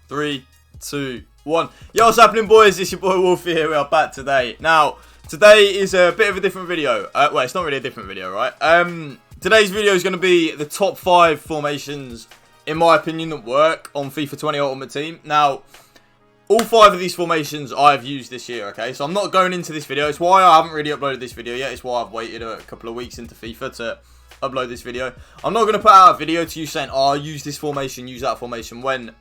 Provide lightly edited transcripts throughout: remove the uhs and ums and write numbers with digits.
3, 2, 1. Yo, what's happening, boys? It's your boy Wolf here. We are back today. Now, today is a bit of a different video. Well, it's not really a different video, right? Today's video is going to be the top 5 formations, in my opinion, that work on FIFA 20 Ultimate Team. Now, all 5 of these formations I've used this year, okay? So I'm not going into this video. It's why I haven't really uploaded this video yet. It's why I've waited a couple of weeks into FIFA to upload this video. I'm not going to put out a video to you saying, oh, use this formation, use that formation, when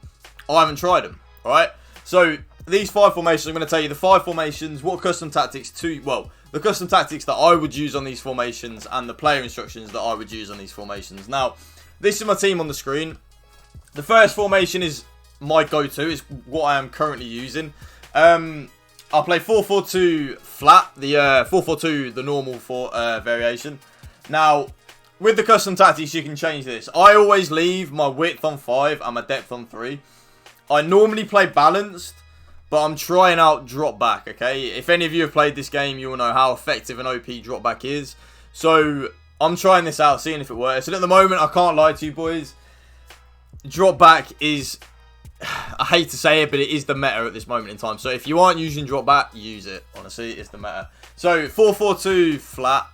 I haven't tried them, alright? So, these 5 formations, I'm going to tell you the 5 formations, what custom tactics the custom tactics that I would use on these formations, and the player instructions that I would use on these formations. Now, this is my team on the screen. The first formation is my go-to, is what I am currently using. I'll play 4-4-2 flat, the 4-4-2, the normal variation. Now, with the custom tactics, you can change this. I always leave my width on 5 and my depth on 3. I normally play balanced, but I'm trying out drop back, okay? If any of you have played this game, you will know how effective an OP drop back is. So, I'm trying this out, seeing if it works. And at the moment, I can't lie to you, boys. Drop back is, I hate to say it, but it is the meta at this moment in time. So, if you aren't using drop back, use it. Honestly, it's the meta. So, 4-4-2 flat.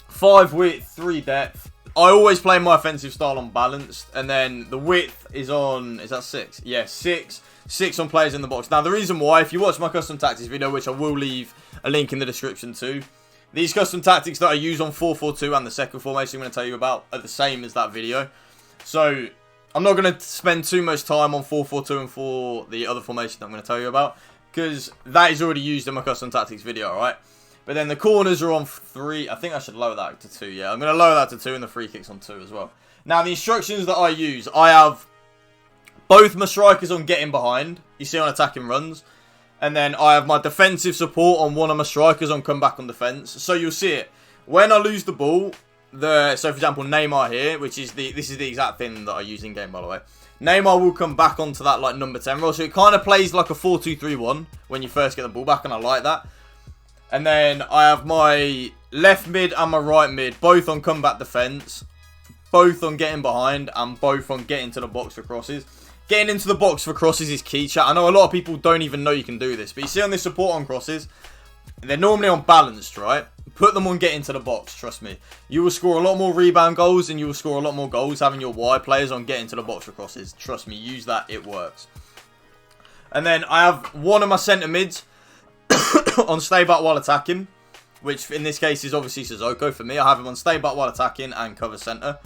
5 width, 3 depth. I always play my offensive style on balanced. And then the width is on, is that 6? Yeah, 6. 6 on players in the box. Now, the reason why, if you watch my custom tactics video, which I will leave a link in the description too, these custom tactics that I use on 4-4-2 and the second formation I'm going to tell you about are the same as that video. So, I'm not going to spend too much time on 4-4-2 and for the other formation that I'm going to tell you about, because that is already used in my custom tactics video, alright? But then the corners are on 3. I think I should lower that to 2, yeah. I'm going to lower that to 2 and the free kicks on 2 as well. Now, the instructions that I use, I have both my strikers on getting behind. You see on attacking runs. And then I have my defensive support on one of my strikers on come back on defense. So you'll see it. When I lose the ball, so for example, Neymar here, this is the exact thing that I use in game, by the way. Neymar will come back onto that like number 10 role. So it kind of plays like a 4-2-3-1 when you first get the ball back, and I like that. And then I have my left mid and my right mid, both on comeback defense, both on getting behind, and both on getting to the box for crosses. Getting into the box for crosses is key, chat. I know a lot of people don't even know you can do this, but you see on this support on crosses, they're normally on balanced, right? Put them on getting to the box, trust me. You will score a lot more rebound goals, and you will score a lot more goals having your wide players on getting to the box for crosses. Trust me, use that, it works. And then I have one of my centre mids on stay back while attacking, which in this case is obviously Sissoko for me. I have him on stay back while attacking and cover centre.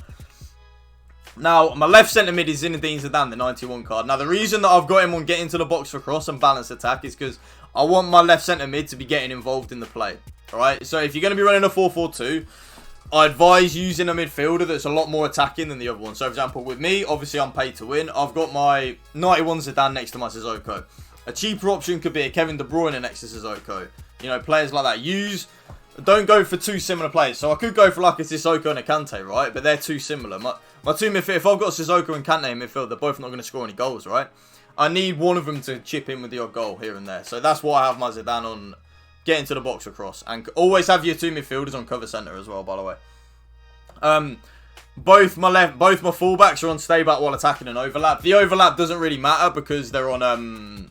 Now, my left centre mid is Zinedine Zidane, the 91 card. Now, the reason that I've got him on getting to the box for cross and balanced attack is because I want my left centre mid to be getting involved in the play. Alright, so if you're going to be running a 4-4-2, I advise using a midfielder that's a lot more attacking than the other one. So, for example, with me, obviously I'm paid to win. I've got my 91 Zidane next to my Sissoko. A cheaper option could be a Kevin De Bruyne next to Sissoko. You know, players like that. Don't go for 2 similar players. So I could go for like a Sissoko and a Kante, right? But they're too similar. My two midfield, if I've got Sissoko and Kante in midfield, they're both not going to score any goals, right? I need one of them to chip in with the odd goal here and there. So that's why I have my Zidane on getting to the box across. And always have your 2 midfielders on cover centre as well, by the way. Both my fullbacks are on stay back while attacking and overlap. The overlap doesn't really matter because they're on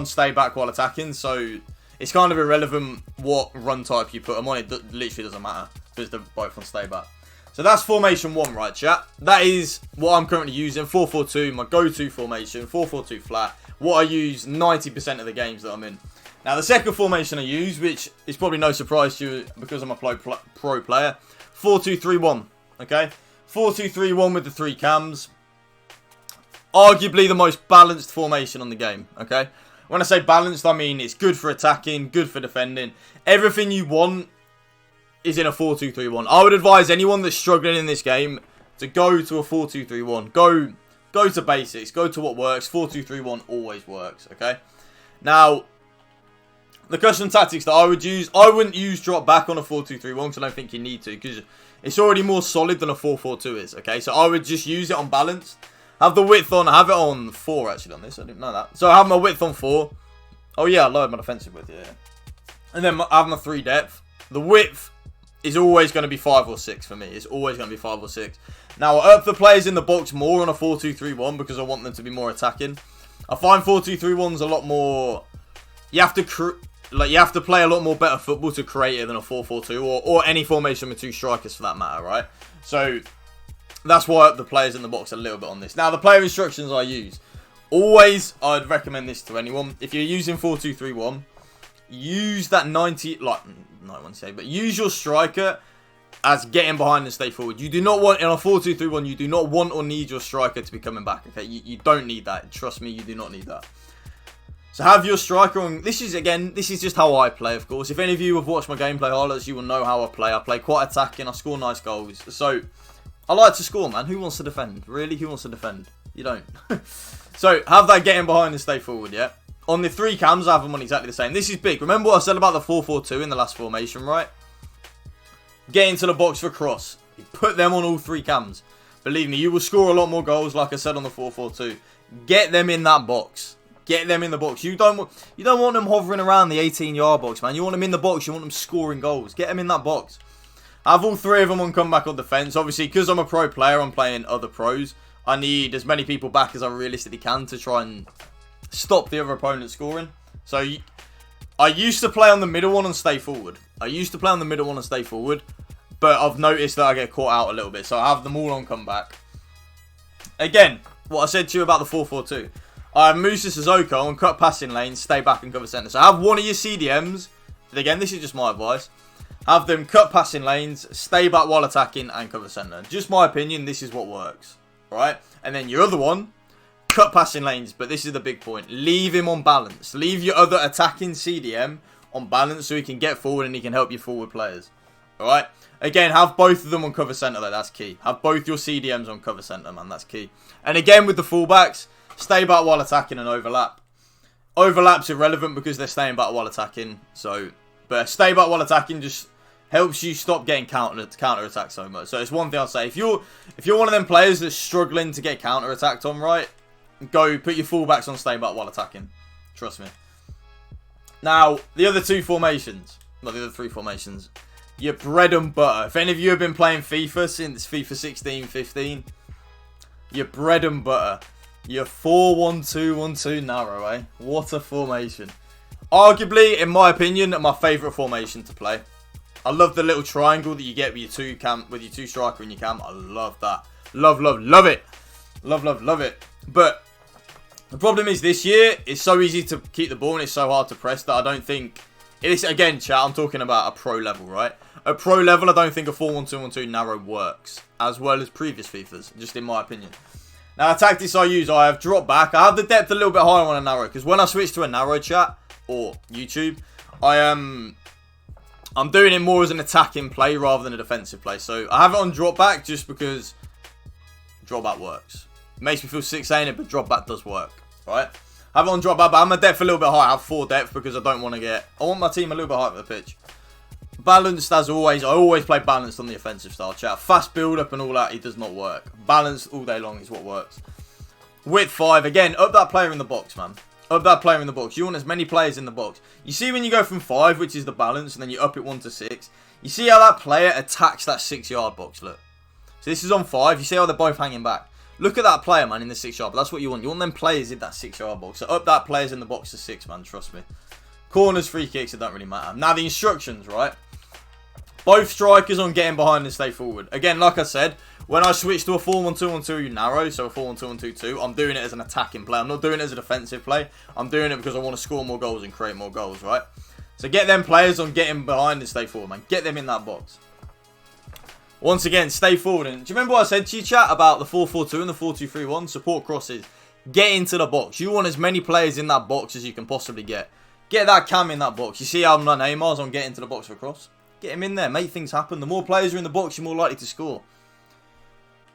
stay back while attacking, so it's kind of irrelevant what run type you put them on. It literally doesn't matter because they're both on stay back. So that's formation 1, right, chat? That is what I'm currently using. 4-4-2, my go-to formation. 4-4-2 flat. What I use 90% of the games that I'm in. Now, the second formation I use, which is probably no surprise to you because I'm a pro player. 4-2-3-1, okay? 4-2-3-1 with the 3 cams. Arguably the most balanced formation on the game, okay? When I say balanced, I mean it's good for attacking, good for defending. Everything you want is in a 4-2-3-1. I would advise anyone that's struggling in this game to go to a 4-2-3-1. Go to basics, go to what works. 4-2-3-1 always works, okay? Now, the custom tactics that I would use, I wouldn't use drop back on a 4-2-3-1 because I don't think you need to, because it's already more solid than a 4-4-2 is, okay? So I would just use it on balance. Have the width on, have it on 4 actually on this, I didn't know that. So I have my width on 4. Oh yeah, I lowered my defensive width, yeah. And then I have my 3 depth. The width is always going to be 5 or 6 for me. It's always going to be 5 or 6. Now, I up the players in the box more on a 4-2-3-1 because I want them to be more attacking. I find 4-2-3-1's a lot more... You have to play a lot more better football to create it than a 4-4-2 or any formation with two strikers for that matter, right? So, that's why I up the players in the box a little bit on this. Now, the player instructions I use. Always, I'd recommend this to anyone. If you're using 4-2-3-1, use that 90... Like, no one say, but use your striker as getting behind and stay forward. You do not want, in a 4-2-3-1, you do not want or need your striker to be coming back, okay? You don't need that. Trust me, you do not need that. So have your striker on... This is just how I play, of course. If any of you have watched my gameplay highlights, you will know how I play. I play quite attacking. I score nice goals. So, I like to score, man. Who wants to defend? Really? Who wants to defend? You don't. So, have that getting behind and stay forward, yeah? On the 3 cams, I have them on exactly the same. This is big. Remember what I said about the 4-4-2 in the last formation, right? Get into the box for cross. You put them on all 3 cams. Believe me, you will score a lot more goals, like I said on the 4-4-2. Get them in that box. Get them in the box. You don't want them hovering around the 18-yard box, man. You want them in the box. You want them scoring goals. Get them in that box. I have all 3 of them on comeback on defense. Obviously, because I'm a pro player, I'm playing other pros. I need as many people back as I realistically can to try and stop the other opponent scoring. So, I used to play on the middle one and stay forward. But I've noticed that I get caught out a little bit. So, I have them all on comeback. Again, what I said to you about the 4-4-2. I have Musa Sissoko on cut passing lanes, stay back and cover centre. So, have one of your CDMs. Again, this is just my advice. Have them cut passing lanes, stay back while attacking and cover centre. Just my opinion, this is what works. Right? And then your other one, cut passing lanes. But this is the big point. Leave him on balance. Leave your other attacking CDM on balance so he can get forward and he can help your forward players. Alright? Again, have both of them on cover centre though. That's key. Have both your CDMs on cover centre, man. That's key. And again, with the fullbacks, stay back while attacking and overlap. Overlap's irrelevant because they're staying back while attacking. So, but stay back while attacking just helps you stop getting counter attacked so much. So it's one thing I'll say. If you're one of them players that's struggling to get counter attacked on, right, go put your fullbacks on stay back while attacking. Trust me. Now, the other 2 formations, well, the other 3 formations, your bread and butter. If any of you have been playing FIFA since FIFA 16, 15, your bread and butter. Your 4-1-2-1-2 narrow, eh? What a formation. Arguably, in my opinion, my favourite formation to play. I love the little triangle that you get with your 2 striker and your cam. I love that. Love it. Love it. But the problem is this year, it's so easy to keep the ball and it's so hard to press that I don't think... Again, chat, I'm talking about a pro level, right? At pro level, I don't think a 4-1-2-1-2 narrow works as well as previous FIFAs, just in my opinion. Now, the tactics I use, I have dropped back. I have the depth a little bit higher on a narrow because when I switch to a narrow chat or YouTube, I'm doing it more as an attacking play rather than a defensive play. So, I have it on drop back just because drop back works. It makes me feel sick saying it, but drop back does work, right? I have it on drop back, but I'm a depth a little bit higher. I have 4 depth because I want my team a little bit higher up the pitch. Balanced as always. I always play balanced on the offensive style chat. Fast build up and all that, it does not work. Balanced all day long is what works. Width 5. Again, up that player in the box, man. Up that player in the box. You want as many players in the box. You see when you go from 5, which is the balance, and then you up it 1 to 6. You see how that player attacks that 6-yard box, look. So this is on 5. You see how they're both hanging back. Look at that player, man, in the 6-yard. But that's what you want. You want them players in that 6-yard box. So up that players in the box to 6, man. Trust me. Corners, free kicks, it don't really matter. Now, the instructions, right? Both strikers on getting behind and stay forward. Again, like I said, when I switch to a 4-1-2-1-2 narrow, so a 4-1-2-1-2-2, I'm doing it as an attacking play. I'm not doing it as a defensive play. I'm doing it because I want to score more goals and create more goals, right? So get them players on getting behind and stay forward, man. Get them in that box. Once again, stay forward. And do you remember what I said to you, chat, about the 4-4-2 and the 4-2-3-1? Support crosses. Get into the box. You want as many players in that box as you can possibly get. Get that cam in that box. You see how Neymar's on getting into the box for cross? Get him in there. Make things happen. The more players are in the box, you're more likely to score.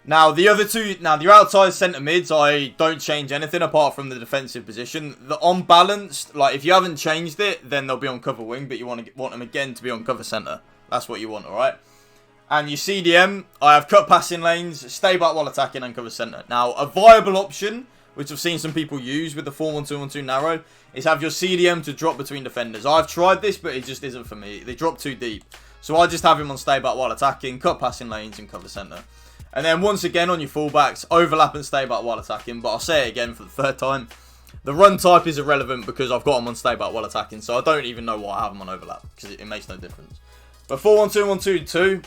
Now, the other 2... Now, the outside centre mids, I don't change anything apart from the defensive position. The unbalanced, like, if you haven't changed it, then they'll be on cover wing, but you want them again to be on cover centre. That's what you want, alright? And your CDM, I have cut passing lanes, stay back while attacking and cover centre. Now, a viable option, which I've seen some people use with the 4-1-2-1-2 narrow, is have your CDM to drop between defenders. I've tried this, but it just isn't for me. They drop too deep. So I just have him on stay back while attacking, cut passing lanes and cover centre. And then once again on your fullbacks, overlap and stay back while attacking. But I'll say it again for the third time. The run type is irrelevant because I've got them on stay back while attacking. So I don't even know why I have them on overlap because it makes no difference. But 4-1-2-1-2-2.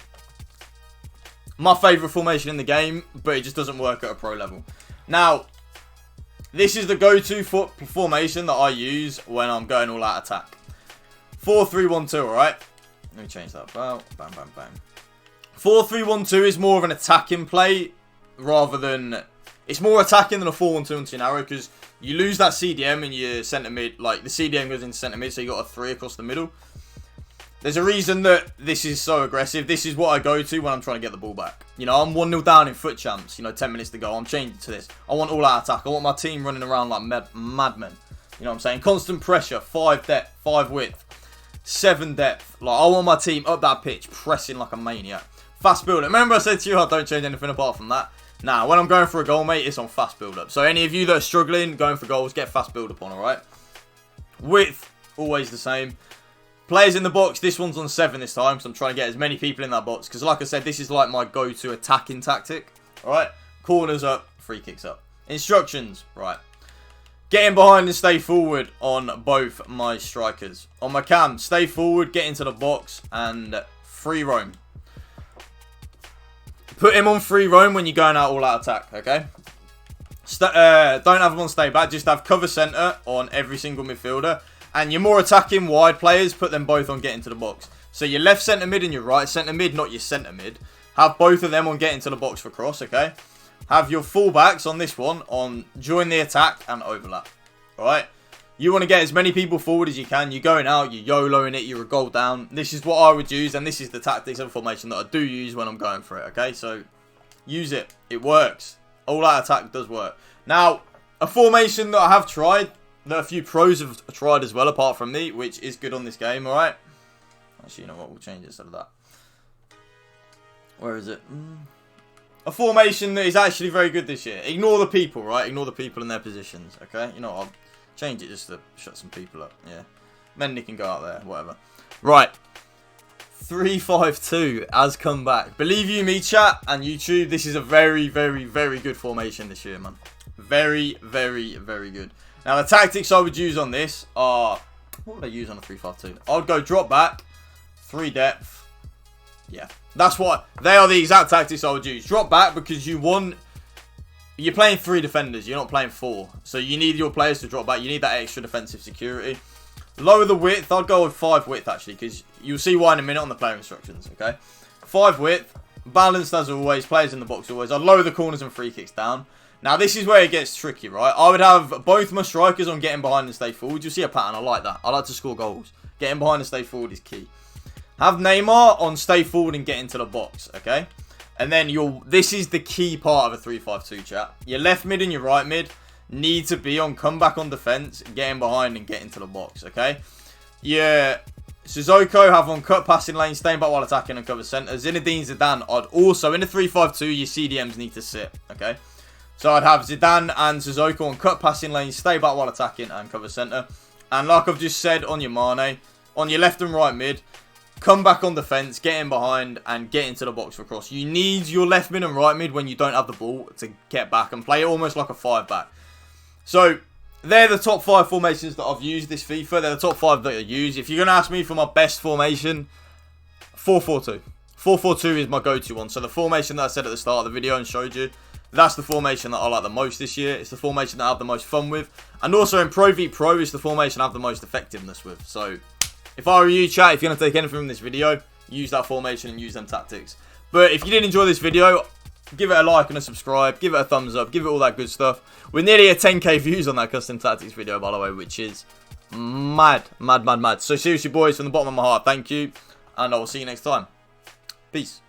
My favourite formation in the game, but it just doesn't work at a pro level. Now, this is the go-to formation that I use when I'm going all out attack. 4-3-1-2, alright? Let me change that about. Bam, bam, bam. 4-3-1-2 is more of an attacking play rather than... It's more attacking than a 4-1-2-1-2 narrow because you lose that CDM in your centre mid. Like, the CDM goes into centre mid, so you got a 3 across the middle. There's a reason that this is so aggressive. This is what I go to when I'm trying to get the ball back. You know, I'm 1-0 down in foot champs. You know, 10 minutes to go. I'm changing to this. I want all out attack. I want my team running around like madmen. You know what I'm saying? Constant pressure. 5 depth. 5 width. 7 depth. Like, I want my team up that pitch, pressing like a maniac. Fast build-up. Remember I said to you, I don't change anything apart from that. Now, when I'm going for a goal, mate, it's on fast build-up. So any of you that are struggling, going for goals, get fast build-up on, alright? Width, always the same. Players in the box, this one's on 7 this time, so I'm trying to get as many people in that box. Because like I said, this is like my go-to attacking tactic. Alright? Corners up, free kicks up. Instructions, right. Get in behind and stay forward on both my strikers. On my cam, stay forward, get into the box, and free roam. Put him on free roam when you're going out all out attack, okay? Don't have him on stay back, just have cover centre on every single midfielder. And your more attacking wide players, put them both on get into the box. So your left centre mid and your right centre mid, not your centre mid. Have both of them on get into the box for cross, okay? Have your fullbacks on this one on join the attack and overlap. Alright? You want to get as many people forward as you can. You're going out, you're YOLOing it, you're a goal down. This is what I would use, and this is the tactics and formation that I do use when I'm going for it, okay? So, use it. It works. All out attack does work. Now, a formation that I have tried, that a few pros have tried as well, apart from me, which is good on this game, alright? Actually, you know what? We'll change it instead of that. Where is it? A formation that is actually very good this year. Ignore the people, right? Ignore the people in their positions, okay? You know what? I'll change it just to shut some people up, yeah. Mendy can go out there, whatever. Right. 3-5-2 has come back. Believe you me, chat, and YouTube, this is a very, very, very good formation this year, man. Very, very, very good. Now, the tactics I would use on this are... What would I use on a 3-5-2? I'd go drop back, 3 depth. Yeah, that's what... They are the exact tactics I would use. Drop back because you want... You're playing 3 defenders. You're not playing 4. So you need your players to drop back. You need that extra defensive security. Lower the width. I'd go with 5 width, actually, because you'll see why in a minute on the player instructions, okay? 5 width. Balanced as always. Players in the box always. I'd lower the corners and free kicks down. Now, this is where it gets tricky, right? I would have both my strikers on getting behind and stay forward. You'll see a pattern. I like that. I like to score goals. Getting behind and stay forward is key. Have Neymar on stay forward and get into the box, okay? And then this is the key part of a 3-5-2, chat. Your left mid and your right mid need to be on comeback on defense, getting behind and get into the box, okay? Yeah, Sissoko have on cut passing lane, staying back while attacking and cover centre. Zinedine Zidane, I'd also, in a 3-5-2, your CDMs need to sit, okay? So I'd have Zidane and Sissoko on cut passing lane, stay back while attacking and cover centre. And like I've just said on your Mane, on your left and right mid, come back on defence, get in behind, and get into the box for cross. You need your left mid and right mid when you don't have the ball to get back and play it almost like a 5-back. So, they're the top 5 formations that I've used this FIFA. They're the top 5 that I use. If you're going to ask me for my best formation, 4-4-2. 4-4-2 is my go-to one. So, the formation that I said at the start of the video and showed you, that's the formation that I like the most this year. It's the formation that I have the most fun with. And also in Pro v Pro, it's the formation I have the most effectiveness with. So, if I were you, chat, if you're going to take anything from this video, use that formation and use them tactics. But if you did enjoy this video, give it a like and a subscribe. Give it a thumbs up. Give it all that good stuff. We're nearly at 10k views on that custom tactics video, by the way, which is mad, mad, mad, mad. So seriously, boys, from the bottom of my heart, thank you. And I will see you next time. Peace.